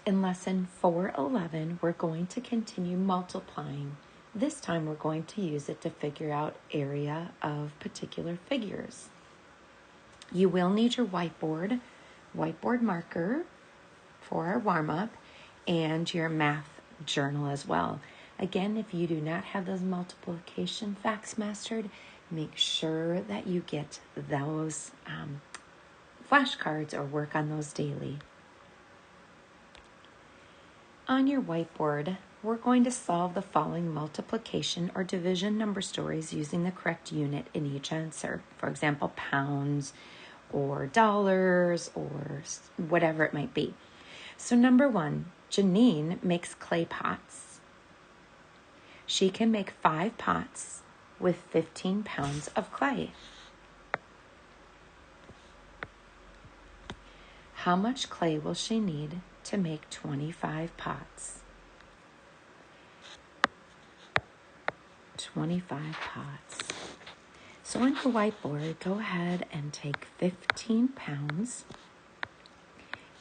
In lesson 411, we're going to continue multiplying. This time we're going to use it to figure out area of particular figures. You will need your whiteboard marker for our warm-up, and your math journal as well. Again, if you do not have those multiplication facts mastered, make sure that you get those flashcards or work on those daily. On your whiteboard, we're going to solve the following multiplication or division number stories using the correct unit in each answer. For example, pounds or dollars or whatever it might be. So number 1, Janine makes clay pots. She can make 5 pots with 15 pounds of clay. How much clay will she need to make 25 pots? 25 pots. So on your whiteboard, go ahead and take 15 pounds.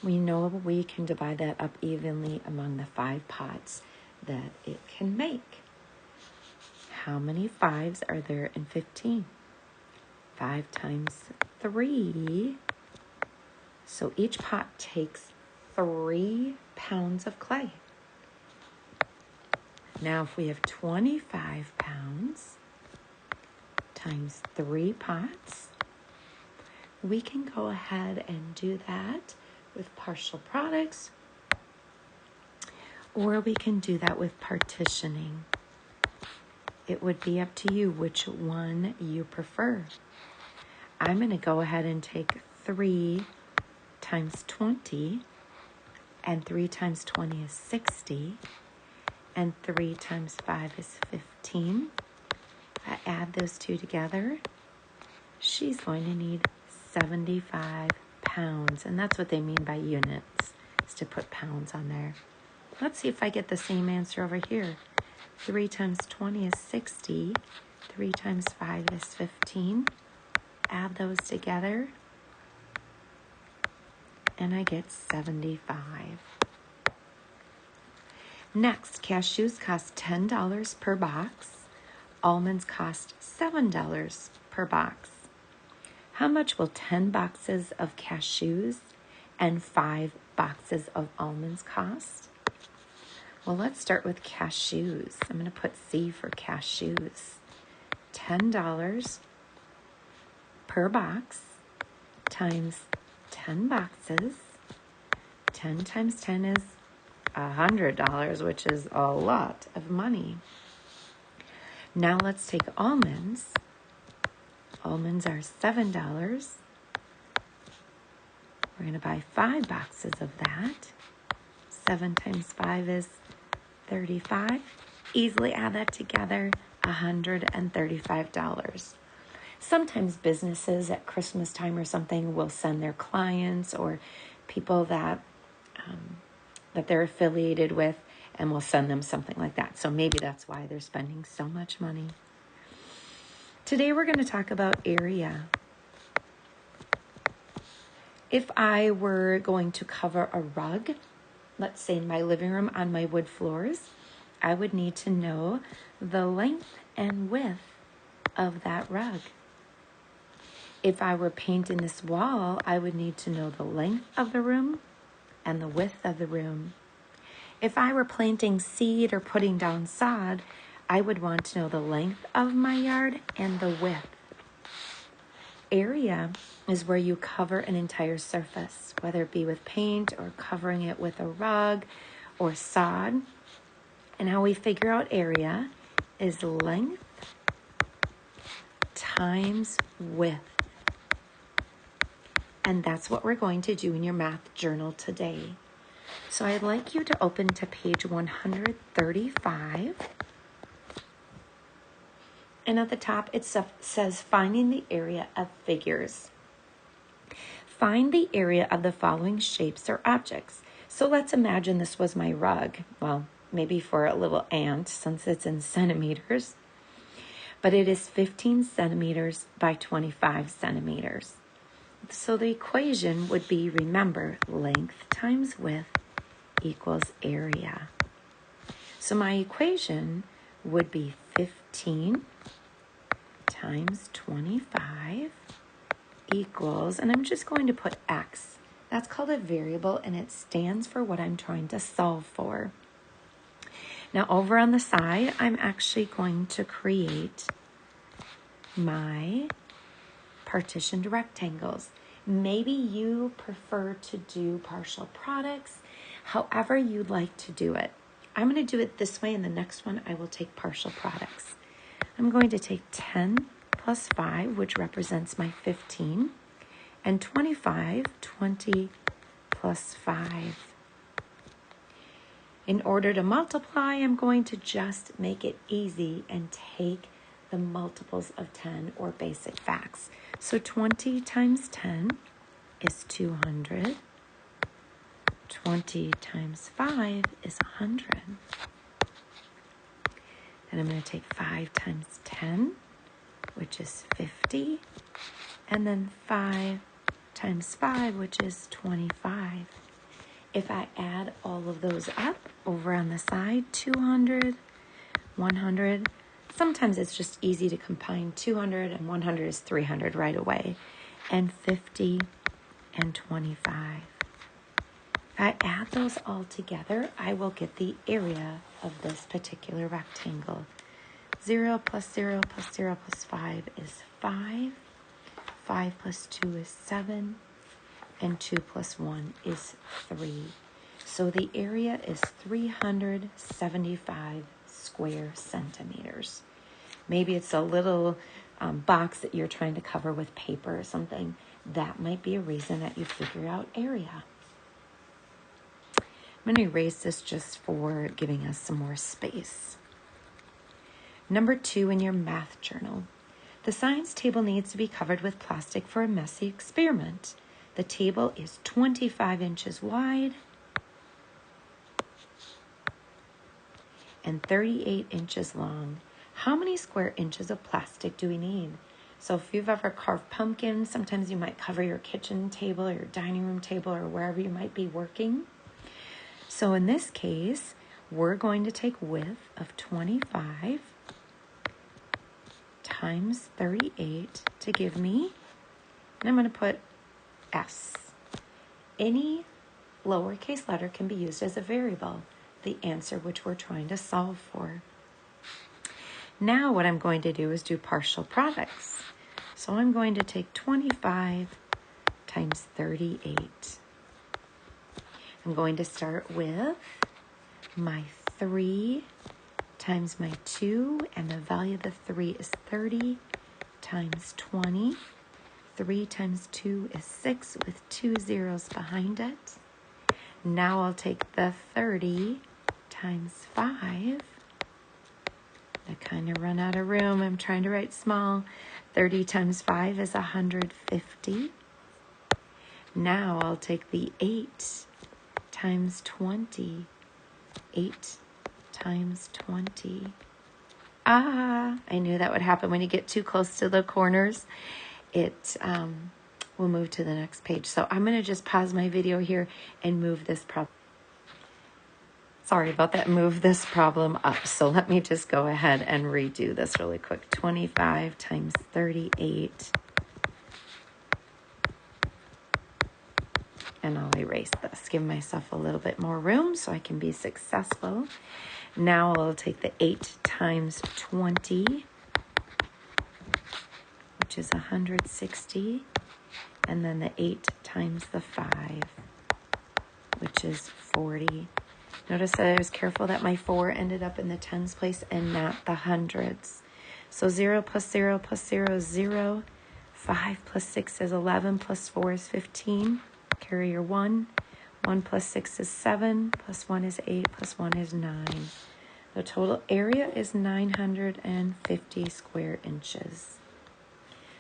We know we can divide that up evenly among the 5 pots that it can make. How many 5s are there in 15? 5 times 3. So each pot takes 3 pounds of clay. Now if we have 25 pounds times 3 pots, we can go ahead and do that with partial products, or we can do that with partitioning. It would be up to you which one you prefer. I'm going to go ahead and take 3 times 20, and 3 times 20 is 60, and 3 times 5 is 15. I add those two together. She's going to need 75 pounds, and that's what they mean by units, is to put pounds on there. Let's see if I get the same answer over here. 3 times 20 is 60. 3 times 5 is 15. Add those together, and I get 75. Next, cashews cost $10 per box. Almonds cost $7 per box. How much will 10 boxes of cashews and 5 boxes of almonds cost? Well, let's start with cashews. I'm going to put C for cashews. $10 per box times 10 boxes. 10 times 10 is $100, which is a lot of money. Now let's take almonds. Almonds are $7. We're going to buy 5 boxes of that. 7 times 5 is 35. Easily add that together, $135. Sometimes businesses at Christmas time or something will send their clients or people that they're affiliated with, and will send them something like that. So maybe that's why they're spending so much money. Today we're going to talk about area. If I were going to cover a rug, let's say in my living room on my wood floors, I would need to know the length and width of that rug. If I were painting this wall, I would need to know the length of the room and the width of the room. If I were planting seed or putting down sod, I would want to know the length of my yard and the width. Area is where you cover an entire surface, whether it be with paint or covering it with a rug or sod. And how we figure out area is length times width. And that's what we're going to do in your math journal today. So I'd like you to open to page 135. And at the top it says finding the area of figures. Find the area of the following shapes or objects. So let's imagine this was my rug. Well, maybe for a little ant since it's in centimeters. But it is 15 centimeters by 25 centimeters. So the equation would be, remember, length times width equals area. So my equation would be 15 times 25 equals, and I'm just going to put x. That's called a variable, and it stands for what I'm trying to solve for. Now over on the side, I'm actually going to create my partitioned rectangles. Maybe you prefer to do partial products, however you'd like to do it. I'm going to do it this way, and the next one I will take partial products. I'm going to take 10 plus 5, which represents my 15, and 25, 20 plus 5. In order to multiply, I'm going to just make it easy and take the multiples of 10 or basic facts. So 20 times 10 is 200. 20 times 5 is 100. And I'm going to take 5 times 10, which is 50. And then 5 times 5, which is 25. If I add all of those up over on the side, 200, 100, sometimes it's just easy to combine 200 and 100 is 300 right away, and 50 and 25. If I add those all together, I will get the area of this particular rectangle. 0 plus 0 plus 0 plus 5 is 5. 5 plus 2 is 7. And 2 plus 1 is 3. So the area is 375 square centimeters. Maybe it's a little box that you're trying to cover with paper or something. That might be a reason that you figure out area. I'm going to erase this just for giving us some more space. Number 2 in your math journal. The science table needs to be covered with plastic for a messy experiment. The table is 25 inches wide and 38 inches long. How many square inches of plastic do we need? So if you've ever carved pumpkins, sometimes you might cover your kitchen table or your dining room table or wherever you might be working. So in this case, we're going to take width of 25 times 38 to give me, and I'm going to put S. Any lowercase letter can be used as a variable, the answer which we're trying to solve for. Now what I'm going to do is do partial products. So I'm going to take 25 times 38. I'm going to start with my 3 times my 2, and the value of the 3 is 30 times 20. 3 times 2 is 6 with 2 zeros behind it. Now I'll take the 30 times 5. I kind of run out of room. I'm trying to write small. 30 times 5 is 150. Now I'll take the 8 times 20. 8 times 20. I knew that would happen when you get too close to the corners. It will move to the next page. So I'm going to just pause my video here and move this problem. Sorry about that. Move this problem up. So let me just go ahead and redo this really quick. 25 times 38. And I'll erase this. Give myself a little bit more room so I can be successful. Now I'll take the 8 times 20. Which is 160, and then the 8 times the 5, which is 40. Notice that I was careful that my 4 ended up in the tens place and not the hundreds. So 0 plus 0 plus 0 is 0. 5 plus 6 is 11, plus 4 is 15. Carry your 1. 1 plus 6 is 7, plus 1 is 8, plus 1 is 9. The total area is 950 square inches.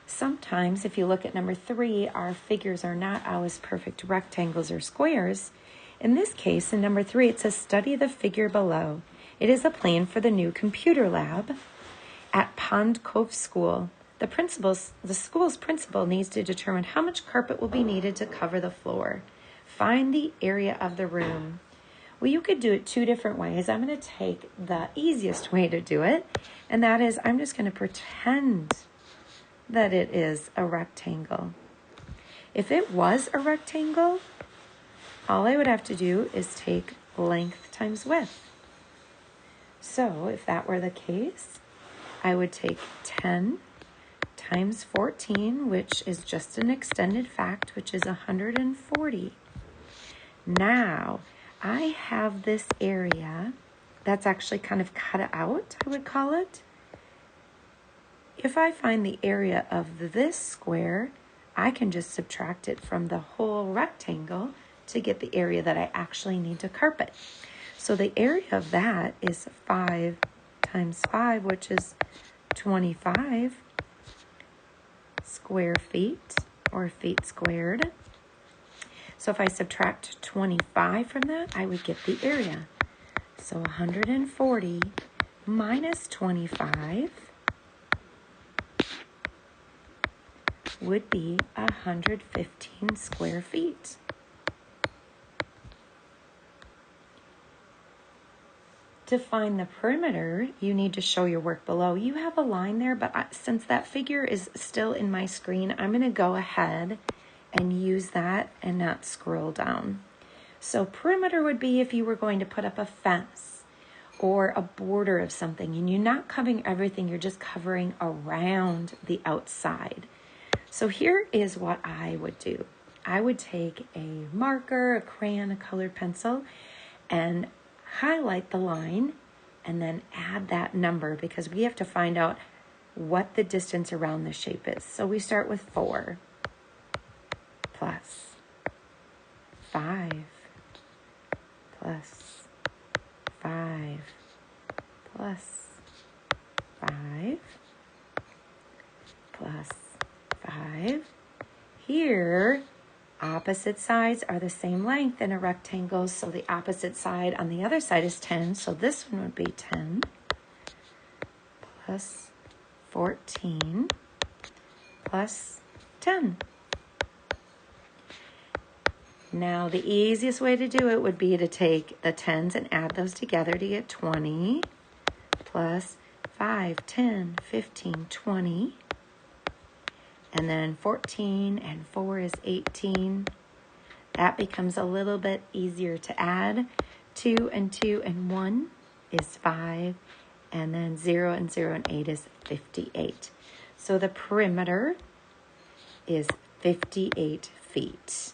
Sometimes, if you look at number 3, our figures are not always perfect rectangles or squares. In this case, in number 3, it says, study the figure below. It is a plan for the new computer lab at Pond Cove School. The school's principal needs to determine how much carpet will be needed to cover the floor. Find the area of the room Well, you could do it two different ways. I'm going to take the easiest way to do it, and that is I'm just going to pretend that it is a rectangle. If it was a rectangle, all I would have to do is take length times width. So if that were the case, I would take 10 times 14, which is just an extended fact, which is 140. Now, I have this area that's actually kind of cut out, I would call it. If I find the area of this square, I can just subtract it from the whole rectangle to get the area that I actually need to carpet. So the area of that is 5 times 5, which is 25 square feet, or feet squared. So if I subtract 25 from that, I would get the area. So 140 minus 25 would be 115 square feet. To find the perimeter, you need to show your work below. You have a line there, but since that figure is still in my screen, I'm going to go ahead and use that and not scroll down. So perimeter would be if you were going to put up a fence or a border of something, and you're not covering everything, you're just covering around the outside. So here is what I would do. I would take a marker, a crayon, a colored pencil, and highlight the line and then add that number, because we have to find out what the distance around the shape is. So we start with 4 plus 5 plus 5 plus 5 plus 5. Here, opposite sides are the same length in a rectangle, so the opposite side on the other side is 10, so this one would be 10 plus 14 plus 10. Now, the easiest way to do it would be to take the 10s and add those together to get 20 plus 5, 10, 15, 20. And then 14 and 4 is 18. That becomes a little bit easier to add. 2 and 2 and 1 is 5. And then 0 and 0 and 8 is 58. So the perimeter is 58 feet.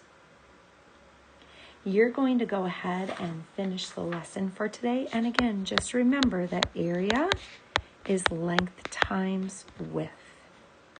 You're going to go ahead and finish the lesson for today. And again, just remember that area is length times width.